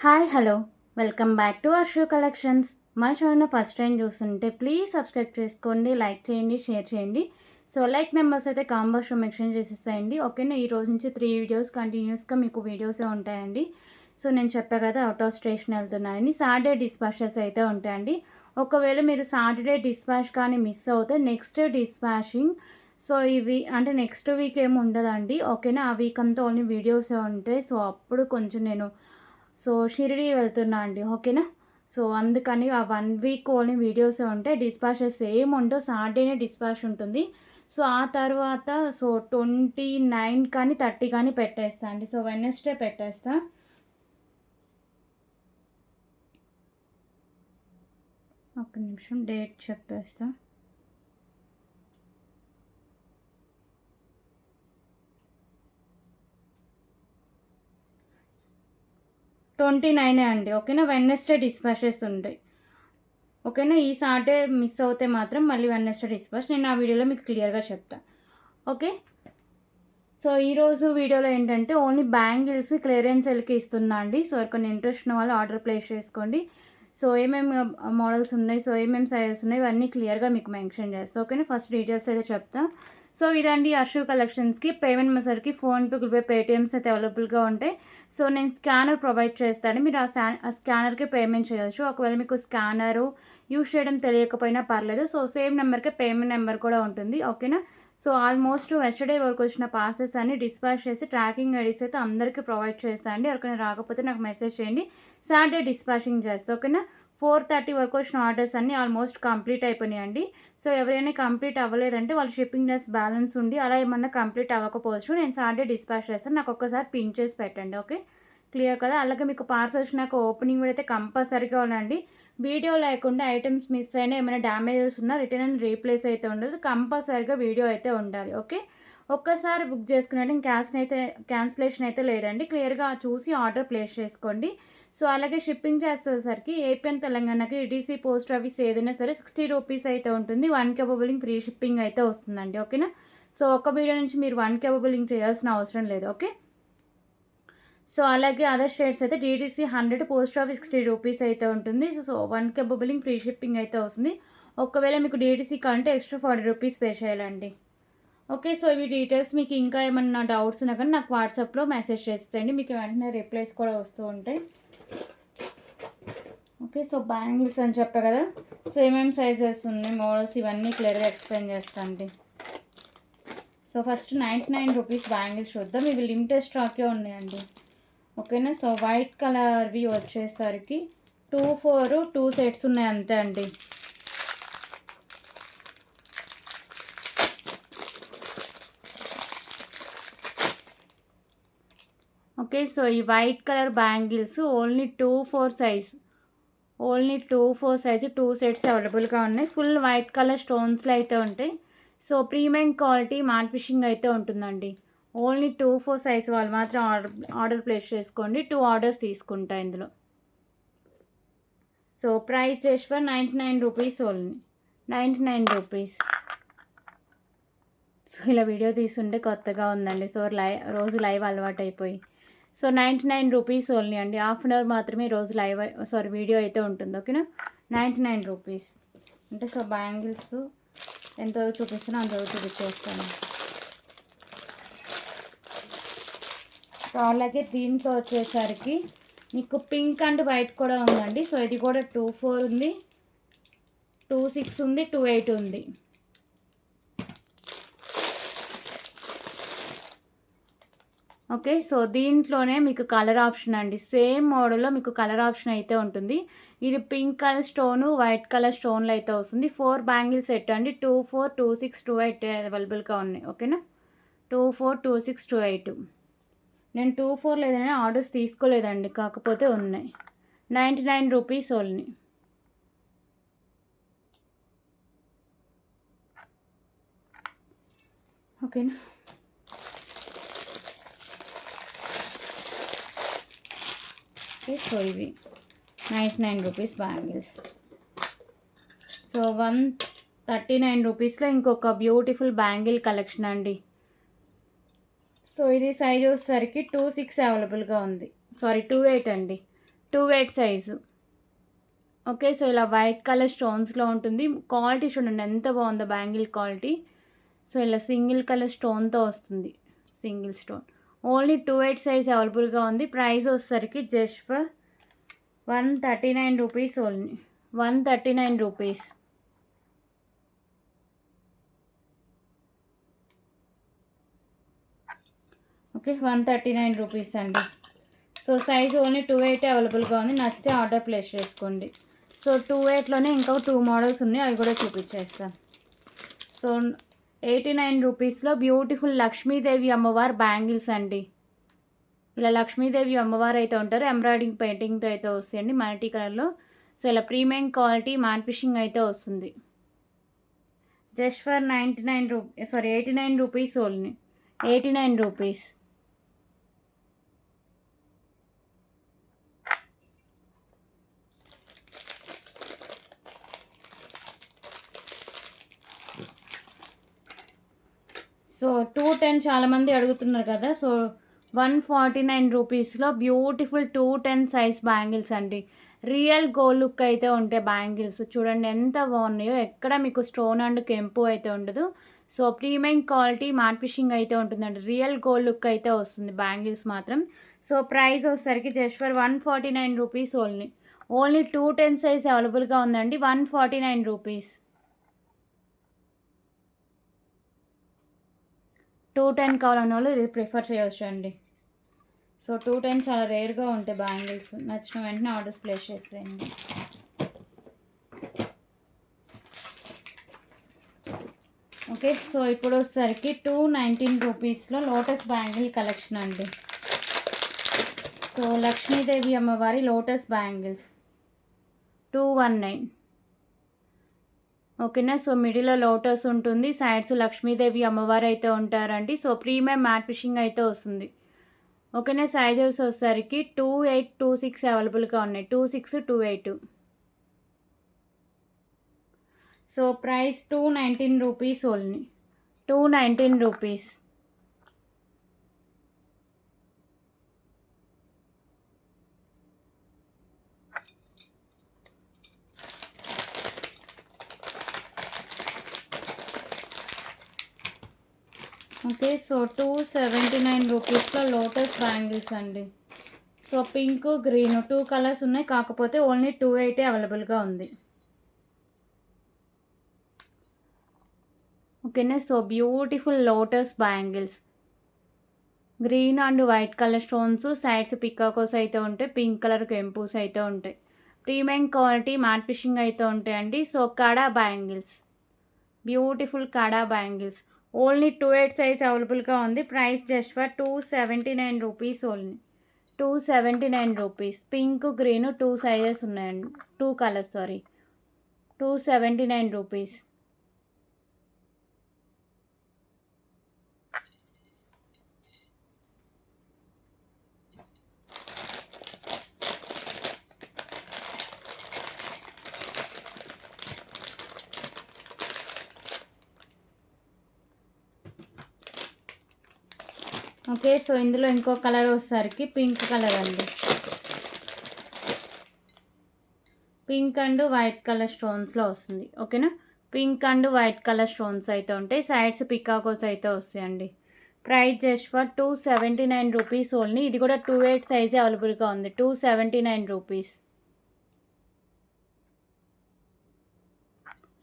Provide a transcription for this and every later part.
Hi hello welcome back to Arshu collections. మా channel first time చూస్తుంటే please subscribe చేసుకోండి, like చేయండి, షేర్ చేయండి. సో లైక్ నెంబర్స్ అయితే కాంబాక్స్లో మెన్షన్ చేసేస్తాయండి. ఓకేనా, ఈ రోజు నుంచి 3 వీడియోస్ కంటిన్యూస్గా మీకు వీడియోసే ఉంటాయండి. సో నేను చెప్పా కదా అవుట్ ఆఫ్ స్టేషన్ వెళ్తున్నానని. సాటర్డే డిస్పాచెస్ అయితే ఉంటాయండి. ఒకవేళ మీరు సాటర్డే డిస్పాచ్ కానీ మిస్ అవుతే నెక్స్ట్ డిస్పాచింగ్, సో ఇవి అంటే నెక్స్ట్ వీక్ ఏమి ఉండదండి. ఓకేనా, ఆ వీక్ అంతా ఓన్లీ వీడియోసే ఉంటాయి. సో అప్పుడు కొంచెం నేను షిరిడి వెళ్తున్నా అండి. ఓకేనా, సో అందుకని ఆ 1 వీక్ ఓన్లీ వీడియోసే ఉంటాయి. డిస్పాచెస్ ఏం ఉండవు, సాటర్డేనే డిస్పాచ్ ఉంటుంది. సో ఆ తర్వాత 29 కానీ 30 కానీ పెట్టేస్తా అండి. సో వెడ్నెస్డే పెట్టేస్తా. ఒక నిమిషం డేట్ చెప్పేస్తా. 29 అండి. ఓకేనా, వెడ్నెస్డే డిస్పాచెస్ ఉంటాయి. ఓకేనా, ఈ సాటర్డే మిస్ అవుతే మాత్రం మళ్ళీ వెడ్నెస్డే డిస్పాచ్. నేను ఆ వీడియోలో మీకు క్లియర్గా చెప్తాను. ఓకే, సో ఈరోజు వీడియోలో ఏంటంటే ఓన్లీ బ్యాంగిల్స్ క్లియరెన్స్ సెల్కి ఇస్తున్నా అండి. సో కొన్ని ఇంట్రెస్ట్ ఉన్న వాళ్ళు ఆర్డర్ ప్లేస్ చేసుకోండి. సో ఏమేమి మోడల్స్ ఉన్నాయి, సో ఏమేమి సైజెస్ ఉన్నాయి, ఇవన్నీ క్లియర్గా మీకు మెన్షన్ చేస్తాను. ఓకేనా, ఫస్ట్ డీటెయిల్స్ అయితే చెప్తాను. సో ఇదండి అర్షు కలెక్షన్స్కి పేమెంట్ మెథడ్కి ఫోన్పే, గూగుల్ పే, పేటిఎమ్స్ అయితే అవైలబుల్గా ఉంటాయి. సో నేను స్కానర్ ప్రొవైడ్ చేస్తాను, మీరు ఆ స్కానర్కి పేమెంట్ చేయొచ్చు. ఒకవేళ మీకు స్కానరు యూజ్ చేయడం తెలియకపోయినా పర్లేదు. సో సేమ్ నెంబర్కే పేమెంట్ నెంబర్ కూడా ఉంటుంది. ఓకేనా, సో ఆల్మోస్ట్ వెస్టర్డే వరకు వచ్చిన పాసెస్ అన్ని డిస్పాచ్ చేసి ట్రాకింగ్ ఐడీస్ అయితే అందరికీ ప్రొవైడ్ చేస్తాను అండి. ఎవరికైనా రాకపోతే నాకు మెసేజ్ చేయండి, సాటర్డే డిస్పాచింగ్ చేస్తాను. ఓకేనా, 4:30 వరకు వచ్చిన ఆర్డర్స్ అన్నీ ఆల్మోస్ట్ కంప్లీట్ అయిపోయినాయండి. సో ఎవరైనా కంప్లీట్ అవ్వలేదంటే వాళ్ళు షిప్పింగ్ డ్రెస్ బ్యాలెన్స్ ఉండి అలా ఏమన్నా కంప్లీట్ అవ్వకపోవచ్చు, నేను సాటర్డే డిస్పాచ్ చేస్తాను. నాకు ఒక్కసారి పిన్ చేసి పెట్టండి. ఓకే, క్లియర్ కదా. అలాగే మీకు పార్సల్ వచ్చినాక ఓపెనింగ్ కూడా అయితే కంపల్సరీగా ఉండండి. వీడియో లేకుండా ఐటమ్స్ మిస్ అయినా ఏమైనా డ్యామేజెస్ ఉన్నా రిటర్న్ అండ్ రీప్లేస్ అయితే ఉండదు. కంపల్సరీగా వీడియో అయితే ఉండాలి. ఓకే, ఒక్కసారి బుక్ చేసుకున్నట్టు క్యాన్సిలేషన్ అయితే లేదండి. క్లియర్గా చూసి ఆర్డర్ ప్లేస్ చేసుకోండి. సో అలాగే షిప్పింగ్ చేసేసరికి ఏపీ అండ్ తెలంగాణకి ఈటీసీ పోస్ట్ ఆఫీస్ ఏదైనా సరే 60 రూపీస్ అయితే ఉంటుంది. 1 కేబులింగ్ ఫ్రీ షిప్పింగ్ అయితే వస్తుందండి. ఓకేనా, సో ఒక వీడియో నుంచి మీరు 1 కేబులింగ్ చేయాల్సిన అవసరం లేదు. ఓకే, సో అలాగే అదర్ స్టేట్స్ అయితే డీటీసీ 100, పోస్ట్ ఆఫీస్ 60 రూపీస్ అయితే ఉంటుంది. సో 1 కేబులింగ్ ఫ్రీ షిప్పింగ్ అయితే వస్తుంది. ఒకవేళ మీకు డీటీసీ కంటే ఎక్స్ట్రా 40 రూపీస్ పే చేయాలండి. ఓకే, సో ఇవి డీటెయిల్స్. మీకు ఇంకా ఏమన్నా డౌట్స్ ఉన్నా కానీ నాకు వాట్సాప్లో మెసేజ్ చేసేయండి, మీకు వెంటనే రిప్లైస్ కూడా వస్తూ ఉంటాయి. ఓకే, సో బ్యాంగిల్స్ అని చెప్పా కదా, సో ఏమేమి సైజెస్ ఉన్నాయి, మోడల్స్, ఇవన్నీ క్లియర్గా ఎక్స్ప్లెయిన్ చేస్తాను అండి. సో ఫస్ట్ 99 రూపీస్ బ్యాంగిల్స్ చూద్దాం. ఇవి లిమిటెడ్ స్టాకే ఉన్నాయండి. ఓకేనా, సో వైట్ కలర్వి వచ్చేసరికి 2 సెట్స్ ఉన్నాయి అంతే అండి. ఓకే, సో ఈ white colour bangles only 2 4 size, 2 sets అవైలబుల్గా ఉన్నాయి. ఫుల్ వైట్ కలర్ స్టోన్స్లో అయితే ఉంటాయి. So premium quality matte fishing అయితే ఉంటుందండి. ఓన్లీ 2 4 సైజ్ వాళ్ళు మాత్రం ఆర్డర్ ప్లేస్ చేసుకోండి. 2 ఆర్డర్స్ తీసుకుంటా ఇందులో. సో ప్రైస్ చేసి for 99 rupees only, 99 rupees. So ఇలా వీడియో తీసుంటే కొత్తగా ఉందండి. సో రోజు లైవ్ అలవాటు అయిపోయి. సో 99 రూపీస్ ఓన్లీ అండి. హాఫ్ అన్ అవర్ మాత్రమే రోజు వీడియో అయితే ఉంటుంది. ఓకేనా, 99 రూపీస్ అంటే సో బ్యాంగిల్స్ ఎంతో చూపిస్తున్నా అంతవరకు చూపించేస్తాను. సో అలాగే దీంట్లో వచ్చేసరికి మీకు పింక్ అండ్ వైట్ కూడా ఉందండి. సో ఇది కూడా 2 4 ఉంది, 2 6 ఉంది, 2 8 ఉంది. ఓకే, సో దీంట్లోనే మీకు కలర్ ఆప్షన్ అండి. సేమ్ మోడల్లో మీకు కలర్ ఆప్షన్ అయితే ఉంటుంది. ఇది pink colour stone, white colour స్టోన్లో అయితే వస్తుంది. 4 బ్యాంగిల్స్ సెట్ అండి. 2 4 2 6 2 8 అవైలబుల్గా ఉన్నాయి. ఓకేనా, 2 4 2 6 2 8. నేను 2 4 లేదని ఆర్డర్స్ తీసుకోలేదండి, కాకపోతే ఉన్నాయి. 99 రూపీస్ ఓన్లీ. ఓకేనా, సో ఇవి 99 రూపీస్ బ్యాంగిల్స్. సో 139 రూపీస్లో ఇంకొక బ్యూటిఫుల్ బ్యాంగిల్ కలెక్షన్ అండి. సో ఇది సైజ్ వచ్చేసరికి 2 6 అవైలబుల్గా ఉంది. 2 8 అండి. 2/8 సైజు. ఓకే. సో ఇలా వైట్ కలర్ స్టోన్స్లో ఉంటుంది. క్వాలిటీ చూడండి ఎంత బాగుందో బ్యాంగిల్ క్వాలిటీ. సో ఇలా సింగిల్ కలర్ స్టోన్తో వస్తుంది, సింగిల్ స్టోన్. ఓన్లీ 2/8 సైజ్ అవైలబుల్గా ఉంది. ప్రైస్ వచ్చేసరికి just for 139 rupees only. 139 rupees. Okay, 139 rupees అండి. సో సైజ్ ఓన్లీ 2/8 అవైలబుల్గా ఉంది. నచ్చితే ఆర్డర్ ప్లేస్ చేసుకోండి. సో 2/8లోనే ఇంకా 2 మోడల్స్ ఉన్నాయి, అవి కూడా చూపించేస్తాను. సో 89 రూపీస్లో బ్యూటిఫుల్ లక్ష్మీదేవి అమ్మవారు బ్యాంగిల్స్ అండి. ఇలా లక్ష్మీదేవి అమ్మవారు అయితే ఉంటారు, ఎంబ్రాయిడింగ్ పెయింటింగ్తో అయితే వస్తాయండి మల్టీ కలర్లో. సో ఇలా ప్రీమియం క్వాలిటీ మ్యాట్ ఫిషింగ్ అయితే వస్తుంది. Just for 89 rupees only. 89 rupees. So 210 చాలామంది అడుగుతున్నారు కదా. సో 149 రూపీస్లో బ్యూటిఫుల్ 210 సైజ్ బ్యాంగిల్స్ అండి. రియల్ గోల్డ్ లుక్ అయితే ఉంటాయి బ్యాంగిల్స్. చూడండి ఎంత బాగున్నాయో, ఎక్కడ మీకు స్టోన్ అండ్ కెంపు అయితే ఉండదు. So premium quality matte fishing అయితే ఉంటుందండి. రియల్ గోల్డ్ లుక్ అయితే వస్తుంది బ్యాంగిల్స్ మాత్రం. సో ప్రైస్ వచ్చేసరికి just for 149 rupees only. Only 210 size అవైలబుల్గా ఉందండి. 149 రూపీస్. 210 కావాలన్న వాళ్ళు ఇది ప్రిఫర్ చేయవచ్చు అండి. సో 210 చాలా రేర్గా ఉంటాయి బ్యాంగిల్స్. నచ్చిన వెంటనే ఆర్డర్స్ ప్లేస్ చేసేయండి. ఓకే. సో ఇప్పుడు వచ్చేసరికి 219 రూపీస్లో లోటస్ బ్యాంగిల్ కలెక్షన్ అండి. సో లక్ష్మీదేవి అమ్మవారి లోటస్ బ్యాంగిల్స్ 219. ఓకేనా. సో మిడిల్లో లోటస్ ఉంటుంది, సైడ్స్ లక్ష్మీదేవి అమ్మవారు అయితే ఉంటారండి. సో ప్రీమియం మ్యాట్ ఫిషింగ్ అయితే వస్తుంది. ఓకేనా. సైజెస్ వచ్చేసరికి 28, 26 అవైలబుల్గా ఉన్నాయి. 26, 28. So price 219 rupees only. 219 rupees. Okay. So 279 రూపీస్లో లోటస్ బ్యాంగిల్స్ అండి. సో పింక్, గ్రీన్ 2 కలర్స్ ఉన్నాయి, కాకపోతే ఓన్లీ 280 అవైలబుల్గా ఉంది. ఓకేనా. So beautiful lotus bangles, green and white colour stones, sides peacocks అయితే ఉంటాయి, పింక్ కలర్ కెంపూస్ అయితే ఉంటాయి. ప్రీమియం క్వాలిటీ మ్యాట్ ఫిషింగ్ అయితే ఉంటాయండి. సో కడా బ్యాంగిల్స్, బ్యూటిఫుల్ కడా బ్యాంగిల్స్. ఓన్లీ 2/8 సైజ్ అవైలబుల్గా ఉంది. Price just for 279 rupees only. 279 rupees. Pink, green 2 sizes ఉన్నాయండి, 2 colours 279 rupees. Okay. So ఇందులో ఇంకో కలర్ వచ్చేసరికి పింక్ కలర్ అండి. పింక్ అండ్ వైట్ కలర్ స్టోన్స్లో వస్తుంది. ఓకేనా. Pink and white colour stones అయితే ఉంటాయి, సైడ్స్ పికాకోస్ అయితే వస్తాయండి. Price just for 279 rupees only. ఇది కూడా 2/8 సైజ్ అవైలబుల్గా ఉంది. 279 రూపీస్.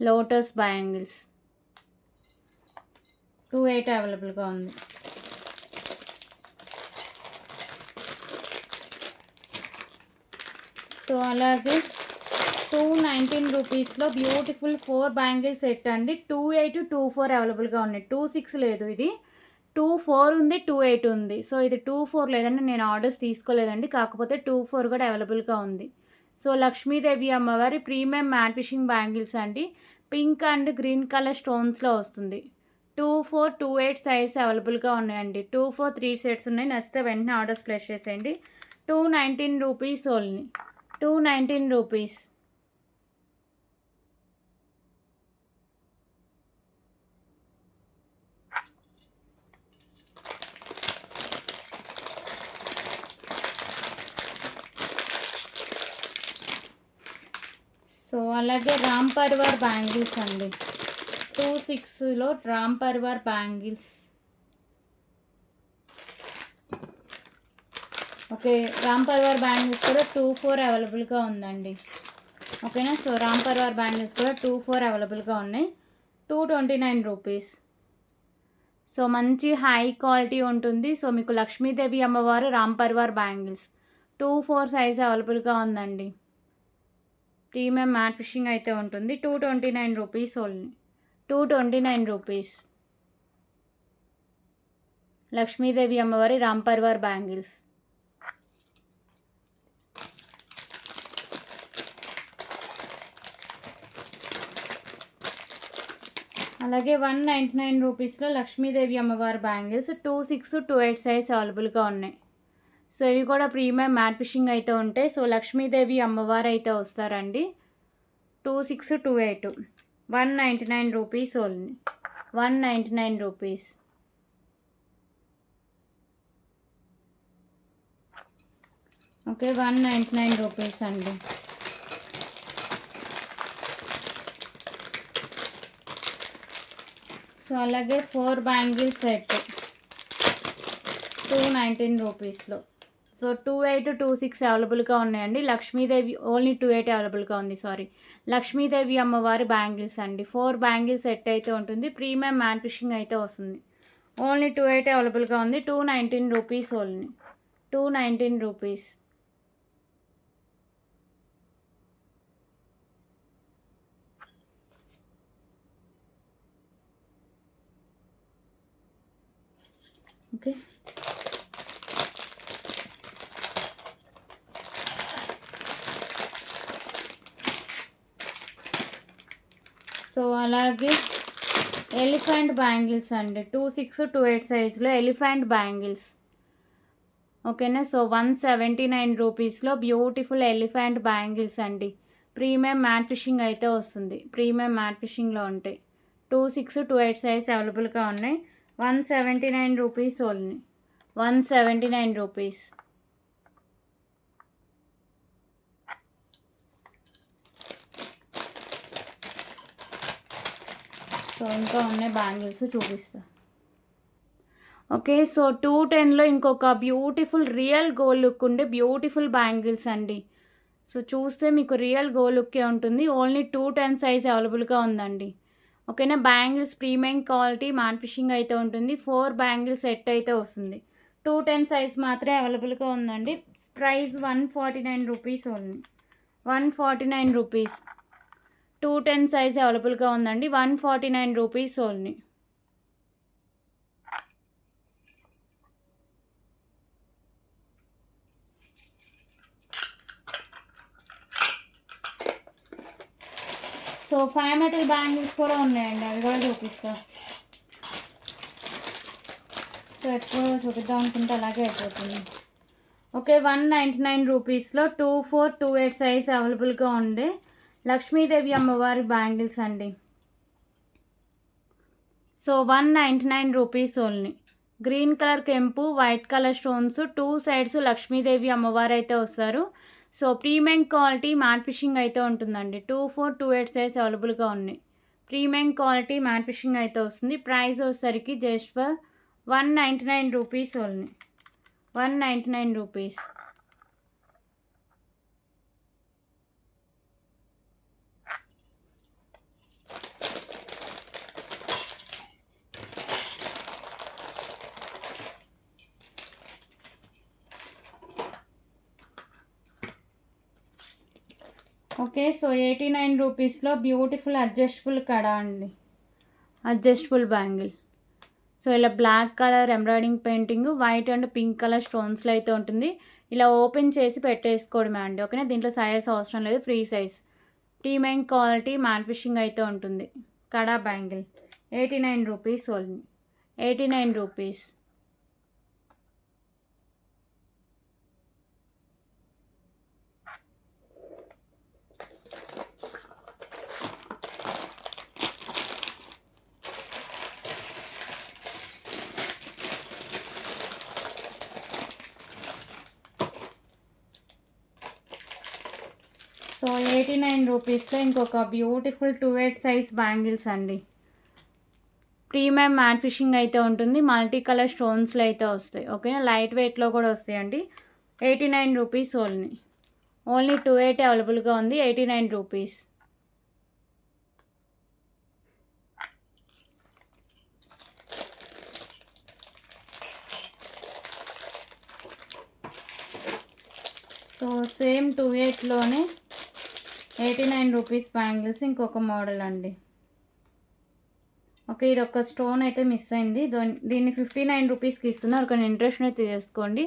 లోటస్ బ్యాంగిల్స్ 2/8 అవైలబుల్గా ఉంది. సో అలాగే 219 రూపీస్లో బ్యూటిఫుల్ 4 బ్యాంగిల్స్ సెట్ అండి. 28, 24 అవైలబుల్గా ఉన్నాయి. 26 లేదు, ఇది 24 ఉంది, 28 ఉంది. సో ఇది 24 లేదండి, నేను ఆర్డర్స్ తీసుకోలేదండి, కాకపోతే 24 కూడా అవైలబుల్గా ఉంది. సో లక్ష్మీదేవి అమ్మవారి ప్రీమియం మ్యాట్ ఫిషింగ్ బ్యాంగిల్స్ అండి. పింక్ అండ్ గ్రీన్ కలర్ స్టోన్స్లో వస్తుంది. 24, 28 సైజ్ అవైలబుల్గా ఉన్నాయండి. 24, 3 సెట్స్ ఉన్నాయి. నచ్చితే వెంటనే ఆర్డర్స్ ప్లేస్ చేసేయండి. 219 రూపీస్ ఓన్లీ. 219 రూపీస్. సో అలాగే రామ్ పర్వార్ బ్యాంగిల్స్ అండి, 2/6లో Ram Parivar bangles. Okay, Ram Parivar bangles కూడా 2/4 అవైలబుల్గా ఉందండి. ఓకేనా. సో రామ్ పర్వార్ బ్యాంగిల్స్ కూడా 2/4 అవైలబుల్గా ఉన్నాయి. 229 రూపీస్. సో మంచి హై క్వాలిటీ ఉంటుంది. సో మీకు లక్ష్మీదేవి అమ్మవారు రామ్ పర్వార్ బ్యాంగిల్స్ 2/4 సైజ్ అవైలబుల్గా ఉందండి. ప్రీమియం మ్యాట్ ఫిషింగ్ అయితే ఉంటుంది. 229 రూపీస్ ఓన్లీ. 229 రూపీస్. లక్ష్మీదేవి అమ్మవారి రామ్ పర్వార్ బ్యాంగిల్స్. అలాగే 199 రూపీస్లో లక్ష్మీదేవి అమ్మవారి బ్యాంగిల్స్ 2/6, 2/8 సైజ్ అవైలబుల్గా ఉన్నాయి. సో ఇవి కూడా ప్రీమియం మ్యాట్ ఫిషింగ్ అయితే ఉంటాయి. సో లక్ష్మీదేవి అమ్మవారు అయితే వస్తారండి. 2/6, 2/8, 199 rupees only. 199 rupees. Okay, 199 rupees అండి. సో అలాగే 4 బ్యాంగిల్ సెట్ 219 రూపీస్లో. సో 2/8, 2/6 అవైలబుల్గా ఉన్నాయండి. లక్ష్మీదేవి ఓన్లీ 2/8 అవైలబుల్గా ఉంది. లక్ష్మీదేవి అమ్మవారి బ్యాంగిల్స్ అండి. 4 బ్యాంగిల్ సెట్ అయితే ఉంటుంది. ప్రీమియం మ్యాట్ ఫిషింగ్ అయితే వస్తుంది. ఓన్లీ 2/8 అవైలబుల్గా ఉంది. 219 rupees only. 219 rupees. Okay, so అలాగే ఎలిఫెంట్ బ్యాంగిల్స్ అండి, 2/6, 2/8 సైజ్లో ఎలిఫెంట్ బ్యాంగిల్స్. ఓకేనా. సో 179 రూపీస్లో బ్యూటిఫుల్ ఎలిఫెంట్ బ్యాంగిల్స్ అండి. ప్రీమియం మ్యాట్ ఫిషింగ్ అయితే వస్తుంది. ప్రీమియం మ్యాట్ ఫిషింగ్లో ఉంటాయి. 2/6, 2/8 సైజ్ అవైలబుల్గా ఉన్నాయి. 179 రూపీస్ ఓన్లీ. 179 రూపీస్. సో ఇంకా ఉన్నాయి బ్యాంగిల్స్ చూపిస్తా. ఓకే, సో 210లో ఇంకొక బ్యూటిఫుల్ రియల్ గోల్డ్ లుక్ ఉండే బ్యూటిఫుల్ బ్యాంగిల్స్ అండి. సో చూస్తే మీకు రియల్ గోల్డ్ లుక్కే ఉంటుంది. ఓన్లీ 210 సైజ్ అవైలబుల్గా ఉందండి. ఓకేనా. Bangles premium quality matte fishing అయితే ఉంటుంది. 4 బ్యాంగిల్ సెట్ అయితే వస్తుంది. 210 సైజ్ మాత్రమే అవైలబుల్గా ఉందండి. Price 149 rupees only. 149 rupees. 210 size అవైలబుల్గా ఉందండి. 149 rupees only. So 5 metal bangles కూడా ఉన్నాయండి, అవి కూడా చూపిస్తా. సో ఎప్పుడు చూపిద్దాం అనుకుంటే అలాగే అయిపోతుంది. ఓకే, 199 రూపీస్లో 2/4, 2/8 సైజ్ అవైలబుల్గా ఉండే లక్ష్మీదేవి అమ్మవారి బ్యాంగిల్స్ అండి. So 199 rupees only. Green colour కెంపు, white colour stones, 2 sides Lakshmidevi అమ్మవారు అయితే వస్తారు. So premium quality matte fishing అయితే ఉంటుందండి. 2/4, 2/8 సైజ్ అవైలబుల్గా ఉన్నాయి. ప్రీమియం క్వాలిటీ మ్యాట్ ఫిషింగ్ అయితే వస్తుంది. ప్రైస్ వచ్చేసరికి just for 199 rupees only. 199 rupees. Okay, so 89 రూపీస్లో బ్యూటిఫుల్ అడ్జస్టబుల్ కడా అండి. Adjustable bangle. సో ఇలా black colour embroidering painting, white and pink colour స్టోన్స్లో అయితే ఉంటుంది. ఇలా ఓపెన్ చేసి పెట్టేసుకోవడమే అండి. ఓకేనా. దీంట్లో సైజ్ అవసరం లేదు, free size. Premium quality matte fishing అయితే ఉంటుంది. కడా bangle 89 rupees only. 89 rupees. So 89 రూపీస్లో ఇంకొక బ్యూటిఫుల్ 2/8 సైజ్ బ్యాంగిల్స్ అండి. ప్రీమియం మ్యాట్ ఫిషింగ్ అయితే ఉంటుంది, మల్టీ కలర్ స్టోన్స్లో అయితే వస్తాయి. ఓకేనా, లైట్ వెయిట్లో కూడా వస్తాయండి. 89 రూపీస్ ఓన్లీ 2/8 అవైలబుల్గా ఉంది. 89 రూపీస్. సో సేమ్ 2/8లోనే 89 రూపీస్ బ్యాంగిల్స్ ఇంకొక మోడల్ అండి. ఓకే, ఇది ఒక స్టోన్ అయితే మిస్ అయింది, దీన్ని 59 రూపీస్కి ఇస్తున్నారు. ఒక ఇంట్రెస్ట్ అయితే తీసుకోండి.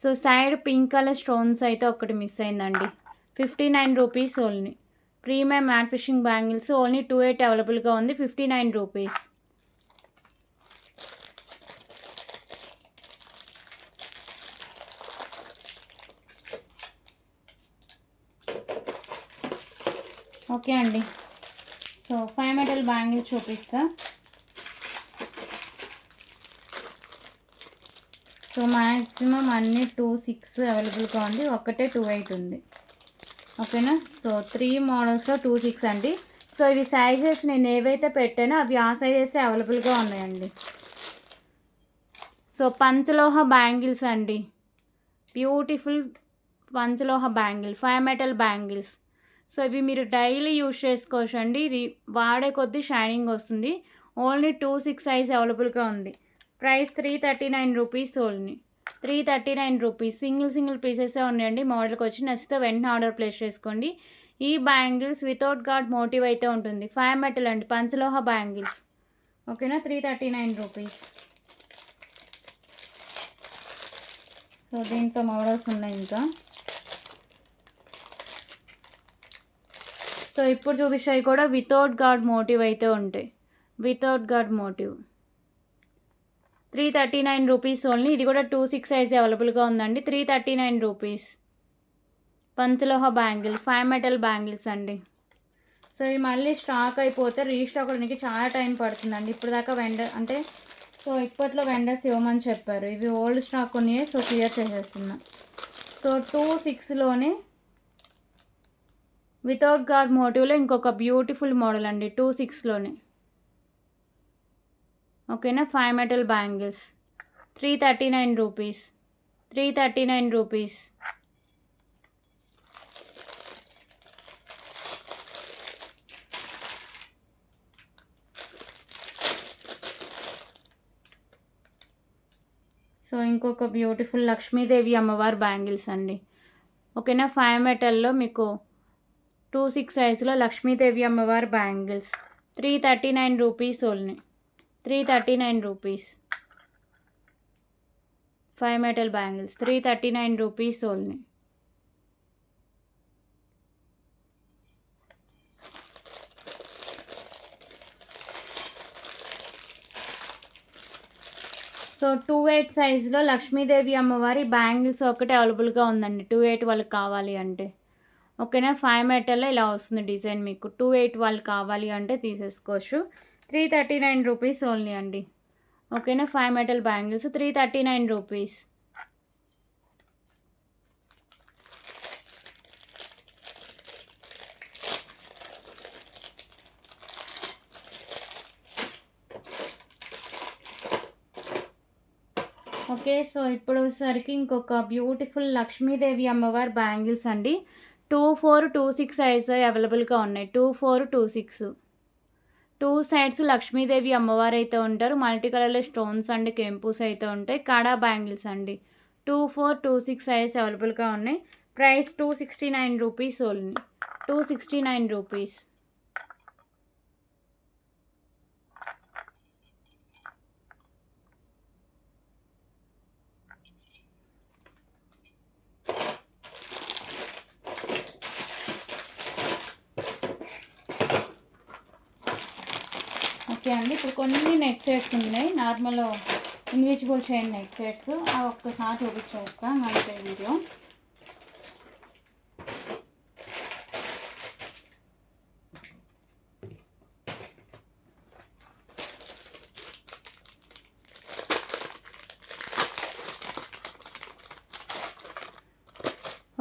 So side pink colour stones అయితే ఒకటి మిస్ అయిందండి. 59 rupees only. Premium matte fishing bangles only 2/8 అవైలబుల్గా ఉంది. 59 రూపీస్. ఓకే అండి, సో 5 మెటల్ బ్యాంగిల్స్ చూపిస్తా. సో మ్యాక్సిమం అన్నీ 2/6 అవైలబుల్గా ఉంది, ఒక్కటే 2/8 ఉంది. ఓకేనా, సో 3 మోడల్స్లో 2/6 అండి. సో ఇవి సైజెస్ నేను ఏవైతే పెట్టానో అవి ఆ సైజెస్ అవైలబుల్గా ఉన్నాయండి. సో పంచలోహ బ్యాంగిల్స్ అండి, beautiful panchaloha bangle, 5 metal bangles. So ఇవి మీరు డైలీ యూజ్ చేసుకోవచ్చు అండి. ఇది వాడే కొద్దీ షైనింగ్ వస్తుంది. ఓన్లీ 2/6 సైజ్ అవైలబుల్గా ఉంది. Price 339 rupees only. 339 rupees. Single పీసెసే ఉన్నాయండి. మోడల్కి వచ్చి నచ్చితే వెంటనే ఆర్డర్ ప్లేస్ చేసుకోండి. ఈ బ్యాంగిల్స్ వితౌట్ గాడ్ మోటివ్ అయితే ఉంటుంది. 5 మెటల్ అండి, పంచలోహ బ్యాంగిల్స్. ఓకేనా, 339 రూపీస్. సో దీంట్లో మోడల్స్ ఉన్నాయి ఇంకా. సో ఇప్పుడు చూపించాయి కూడా వితౌట్ గాడ్ మోటివ్ అయితే ఉంటాయి. Without god motif 339 rupees only. ఇది కూడా 2/6 సైజ్ అవైలబుల్గా ఉందండి. 339 rupees. Panchaloha bangle, 5 metal bangles అండి. సో ఇవి మళ్ళీ స్టాక్ అయిపోతే రీస్టాక్ అవడానికి చాలా టైం పడుతుందండి. ఇప్పుడు దాకా సో ఇప్పట్లో వెండర్స్ ఇవ్వమని చెప్పారు. ఇవి ఓల్డ్ స్టాక్ ఉన్నాయి, సో క్లియర్ చేసేస్తున్నా. సో 2/6లోనే వితౌట్ గాడ్ మోటివ్లో ఇంకొక బ్యూటిఫుల్ మోడల్ అండి, 2/6లోనే. ఓకేనా, 5 metal bangles, 339 rupees. 339 rupees. So ఇంకొక బ్యూటిఫుల్ లక్ష్మీదేవి అమ్మవారి బ్యాంగిల్స్ అండి. ఓకేనా, 5 మెటల్లో మీకు 2/6 సైజులో లక్ష్మీదేవి అమ్మవారి bangles. 339 rupees only. 339 rupees. 5 metal bangles, 339 rupees only. So 2/8 సైజులో లక్ష్మీదేవి అమ్మవారి బ్యాంగిల్స్ ఒకటే అవైలబుల్గా ఉందండి. 2/8 వాళ్ళకి కావాలి అంటే. ఓకేనా, 5 మెటల్లో ఇలా వస్తుంది డిజైన్. మీకు 2/8 వాళ్ళు కావాలి అంటే తీసేసుకోవచ్చు. 339 రూపీస్ ఓన్లీ అండి. ఓకేనా, 5 metal bangles, 339 rupees. Okay, so ఇప్పుడు వచ్చేసరికి ఇంకొక బ్యూటిఫుల్ లక్ష్మీదేవి అమ్మవారి బ్యాంగిల్స్ అండి. 24, 26 సైజ్ అవైలబుల్గా ఉన్నాయి. 24, 26. 2 సైడ్స్ లక్ష్మీదేవి అమ్మవారు అయితే ఉంటారు. మల్టీ కలర్లో స్టోన్స్ అండ్ కెంపూస్ అయితే ఉంటాయి. కడా బ్యాంగిల్స్ అండి. 24, 26 సైజ్ అవైలబుల్గా ఉన్నాయి. Price 269 rupees only. 269 rupees. Okay అండి, ఇప్పుడు కొన్ని నెక్ సెట్స్ ఉన్నాయి. Normal invisible chain neck sets. అవి ఒక్కసారి చూపించేస్తాను అంతే వీడియో.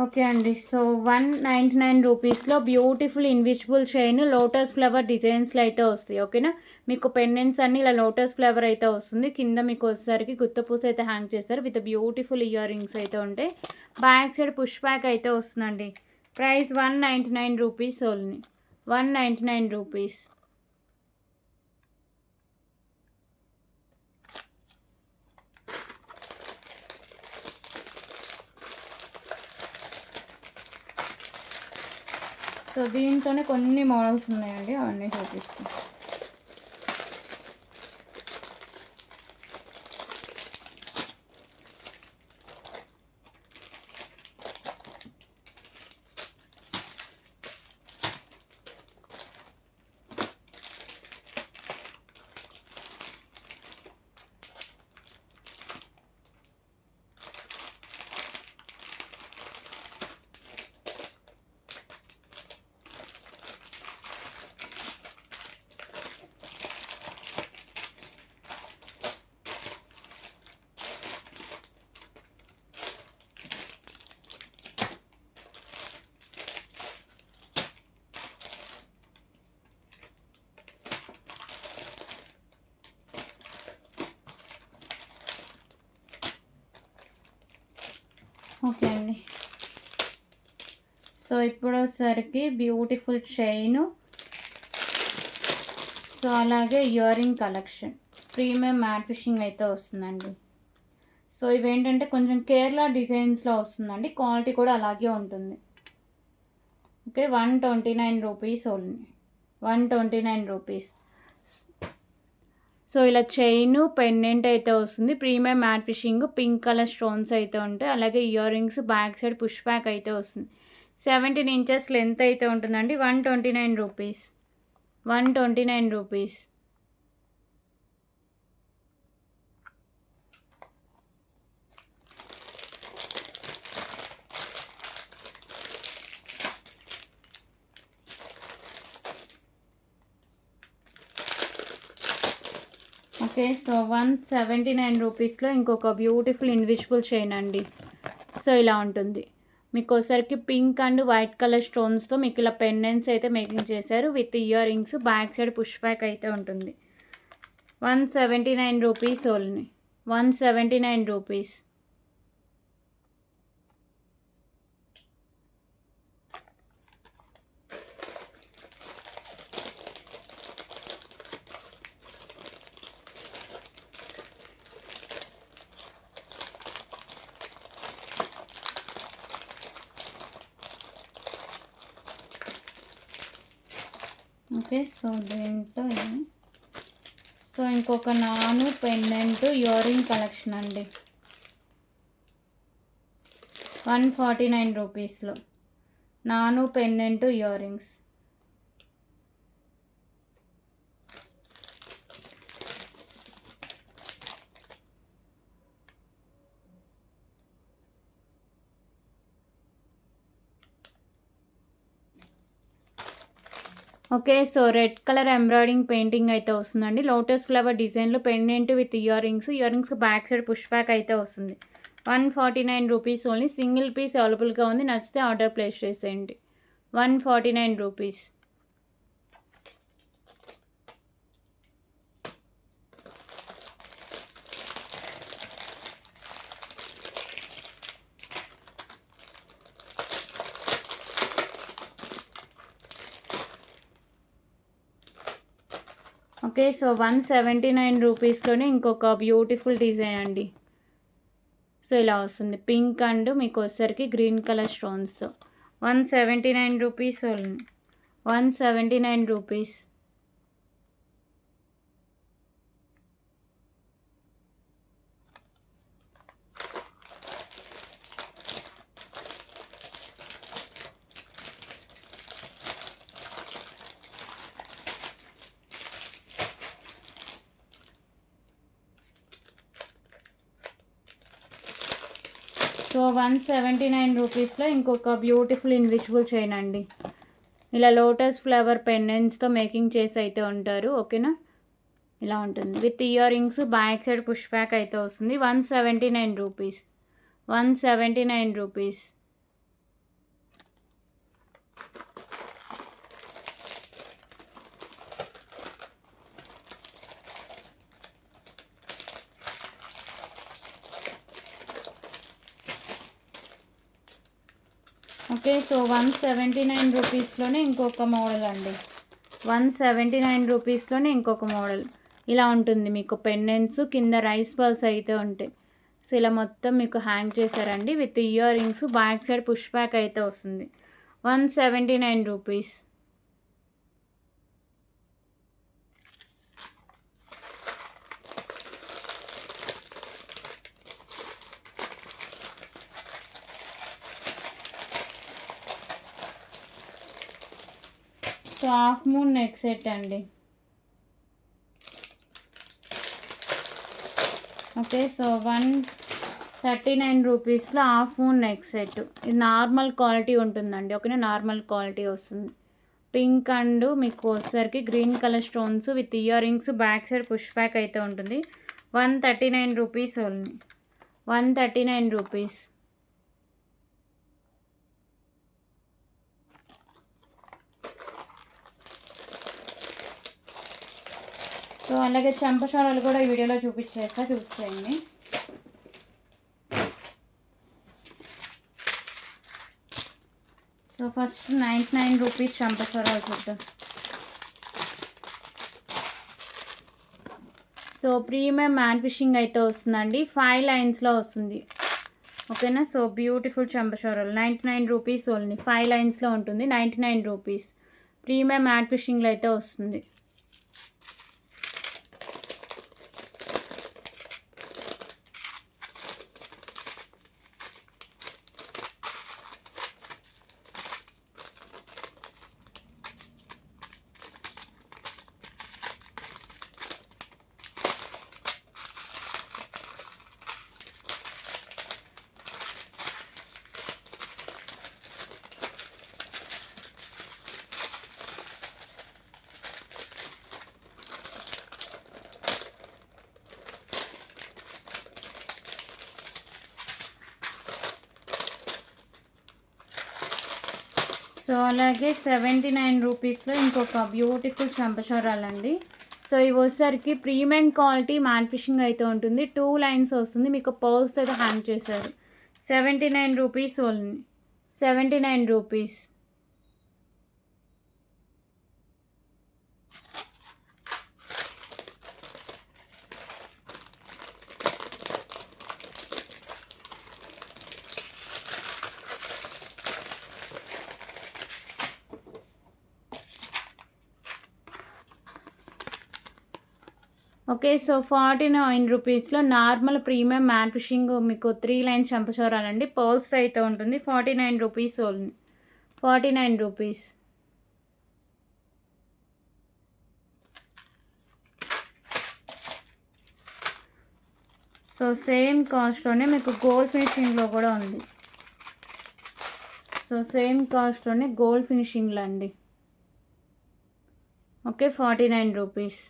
ఓకే అండి. సో 199 రూపీస్లో beautiful invisible chain lotus flower డిజైన్స్లో అయితే వస్తాయి. ఓకేనా, మీకు పెండెంట్స్ అన్ని ఇలా లోటస్ ఫ్లవర్ అయితే వస్తుంది. కింద మీకు వచ్చేసరికి గుత్తపూస అయితే హ్యాంగ్ చేస్తారు విత్ బ్యూటిఫుల్ ఇయర్ రింగ్స్ అయితే ఉంటాయి. బ్యాక్ సైడ్ పుష్ బ్యాక్ అయితే వస్తుందండి. Price 199 rupees only. 199 rupees. So దీంట్లోనే కొన్ని మోడల్స్ ఉన్నాయండి, అవన్నీ చూపిస్తాను. ఓకే అండి. సో ఇప్పుడు వచ్చేసరికి బ్యూటిఫుల్ చైను, సో అలాగే ear ring collection premium matte fishing అయితే వస్తుందండి. సో ఇవేంటంటే కొంచెం కేరళ డిజైన్స్లో వస్తుందండి, క్వాలిటీ కూడా అలాగే ఉంటుంది. Okay, 129 rupees only. 129 rupees. So ఇలా చైన్ పెండెంట్ అయితే వస్తుంది, premium matte fishing, pink colour stones అయితే ఉంటాయి. అలాగే ear rings, back side push back అయితే వస్తుంది. 17 ఇంచెస్ లెంత్ అయితే ఉంటుందండి. 129 రూపీస్. 129 రూపీస్. ఓకే, సో 179 రూపీస్లో ఇంకొక బ్యూటిఫుల్ ఇన్విజిబుల్ చైన్ అండి. సో ఇలా ఉంటుంది. మీకు ఒకసారికి పింక్ అండ్ వైట్ కలర్ స్టోన్స్తో మీకు ఇలా పెండెంట్స్ అయితే మేకింగ్ చేశారు with ear rings, back side push back అయితే ఉంటుంది. 179 rupees only. 179 rupees. Okay, so దీంట్లో సో ఇంకొక నాను పెండెంట్ ఇయర్ రింగ్ కలెక్షన్ అండి. 149 రూపీస్లో నాను pendant ear rings. Okay, so red colour embroidering painting అయితే వస్తుందండి. లోటస్ ఫ్లవర్ డిజైన్లో pendant with ear rings back side push back అయితే వస్తుంది. 149 రూపీస్ ఓన్లీ. సింగిల్ పీస్ అవైలబుల్గా ఉంది, నచ్చితే ఆర్డర్ ప్లేస్ చేసేయండి. 149 రూపీస్. ఓకే, సో 179 రూపీస్లోనే ఇంకొక బ్యూటిఫుల్ డిజైన్ అండి. సో ఇలా వస్తుంది, పింక్ అండ్ మీకు వచ్చేసరికి గ్రీన్ కలర్ స్టోన్స్తో. 179 రూపీస్ ఓన్లీ. 179 రూపీస్. సో 179 రూపీస్లో ఇంకొక బ్యూటిఫుల్ ఇన్విజిబుల్ చైన్ అండి. ఇలా లోటస్ ఫ్లవర్ పెండెంట్స్తో మేకింగ్ చేసి అయితే ఉంటారు. ఓకేనా, ఇలా ఉంటుంది with ear rings, back side push back అయితే వస్తుంది. 179 రూపీస్. 179 రూపీస్. ఓకే. సో 179 రూపీస్లోనే ఇంకొక మోడల్ అండి. 179 రూపీస్లోనే ఇంకొక మోడల్. ఇలా ఉంటుంది మీకు పెండెంట్స్ కింద రైస్ బాల్స్ అయితే ఉంటాయి. సో ఇలా మొత్తం మీకు హ్యాంగ్ చేశారండి with ear rings. Back side push back అయితే వస్తుంది. 179 rupees. So half moon neck set అండి. ఓకే. సో 139 రూపీస్లో హాఫ్ మూన్ నెక్ సెట్. ఇది నార్మల్ క్వాలిటీ ఉంటుందండి. ఓకేనా, నార్మల్ క్వాలిటీ వస్తుంది. పింక్ అండ్ మీకు వచ్చేసరికి green colour stones with ear rings. Back side push back అయితే ఉంటుంది. 139 రూపీస్ ఓన్లీ. 139 రూపీస్. సో అలాగే చంపశారాలు కూడా ఈ వీడియోలో చూసేయండి. సో ఫస్ట్ 99 రూపీస్ చంపశారాలు చూద్దాం. సో ప్రీమియం మ్యాట్ ఫిషింగ్ అయితే వస్తుందండి. 5 లైన్స్లో వస్తుంది. ఓకేనా. సో బ్యూటిఫుల్ చంపశారాలు 99 రూపీస్ ఓన్లీ. 5 లైన్స్లో ఉంటుంది. 99 రూపీస్. ప్రీమియం మ్యాట్ ఫిషింగ్లో అయితే వస్తుంది. సో అలాగే 79 రూపీస్లో ఇంకొక బ్యూటిఫుల్ చంపశారాలండి. సో ఇవి వచ్చేసరికి ప్రీమియం క్వాలిటీ మ్యాట్ ఫిషింగ్ అయితే ఉంటుంది. 2 లైన్స్ వస్తుంది. మీకు పర్ల్స్ అయితే హ్యాంగ్ చేశారు. 79 rupees only. 79 rupees. Okay. So 49 రూపీస్లో నార్మల్ ప్రీమియం మ్యాట్ ఫిషింగ్ మీకు 3 లైన్స్ చంపశారాలండి. పర్ల్స్ అయితే ఉంటుంది. 49 rupees only. 49 rupees. So same కాస్ట్లోనే మీకు గోల్డ్ ఫినిషింగ్లో కూడా ఉంది. సో సేమ్ కాస్ట్లోనే గోల్డ్ ఫినిషింగ్లో అండి. ఓకే. 49 రూపీస్.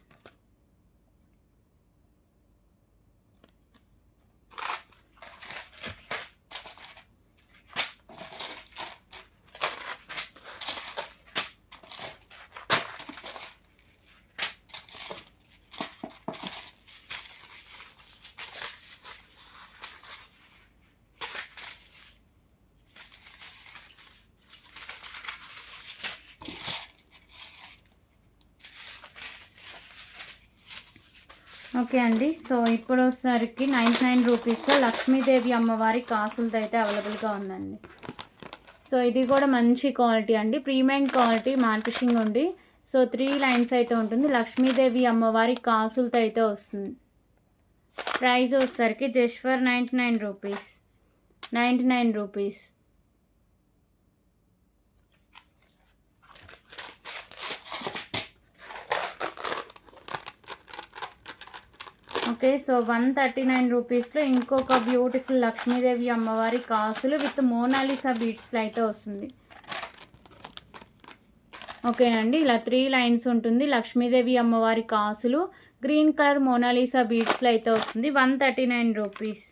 ఓకే అండి. సో ఇప్పుడు వచ్చేసరికి 99 రూపీస్లో లక్ష్మీదేవి అమ్మవారి కాసులతో అయితే అవైలబుల్గా ఉందండి. సో ఇది కూడా మంచి క్వాలిటీ అండి. ప్రీమియం క్వాలిటీ మ్యాట్ ఫిషింగ్ ఉంది. సో 3 లైన్స్ అయితే ఉంటుంది. లక్ష్మీదేవి అమ్మవారి కాసులతో అయితే వస్తుంది. ప్రైస్ వచ్చేసరికి just for 99 rupees. 99 rupees. Okay. So 139 రూపీస్లో ఇంకొక బ్యూటిఫుల్ లక్ష్మీదేవి అమ్మవారి కాసులు విత్ మోనాలిసా బీడ్స్లో అయితే వస్తుంది. ఓకేనండి. ఇలా 3 లైన్స్ ఉంటుంది. లక్ష్మీదేవి అమ్మవారి కాసులు గ్రీన్ కలర్ మోనాలిసా బీడ్స్లో అయితే వస్తుంది. 139 రూపీస్.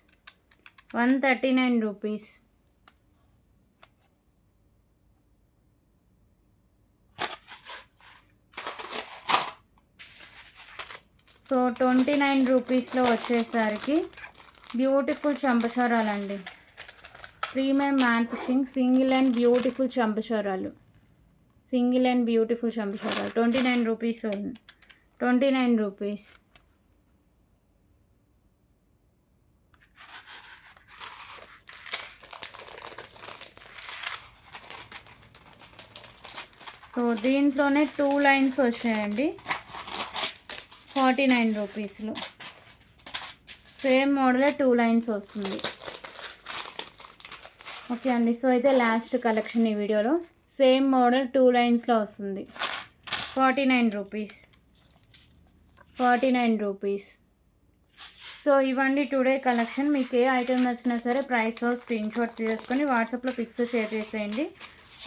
139 రూపీస్. సో 29 రూపీస్లో వచ్చేసరికి బ్యూటిఫుల్ చంపశారాలండి. Premium matte fishing single and beautiful చంపచోరాలు 29 రూపీస్ 29 రూపీస్. సో దీంట్లోనే 2 లైన్స్ వచ్చాయండి 49 రూపీస్లో. సేమ్ మోడలే 2 లైన్స్ వస్తుంది. ఓకే అండి. సో అయితే లాస్ట్ కలెక్షన్ ఈ వీడియోలో సేమ్ మోడల్ 2 లైన్స్లో వస్తుంది 49 రూపీస్ 49 రూపీస్. సో ఇవ్వండి టుడే కలెక్షన్. మీకు ఏ ఐటమ్ నచ్చినా సరే ప్రైస్ స్క్రీన్ షాట్ తీసుకొని వాట్సాప్లో పిక్స్ షేర్ చేసేయండి.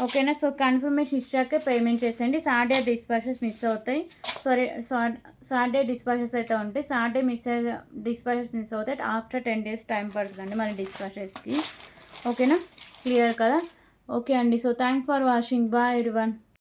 ఓకేనా. సో కన్ఫర్మేషన్ ఇచ్చాకే పేమెంట్ చేసేయండి. సాటర్డే డిస్పాచెస్ మిస్ అవుతాయి. సాటర్డే డిస్పాచెస్ అయితే ఉంటాయి. సాటర్డే డిస్పాచెస్ మిస్ అవుతాయి. ఆఫ్టర్ 10 days టైం పడుతుందండి మన డిస్పాచెస్కి. ఓకేనా, క్లియర్ కదా. ఓకే అండి. So thank for watching. Bye everyone.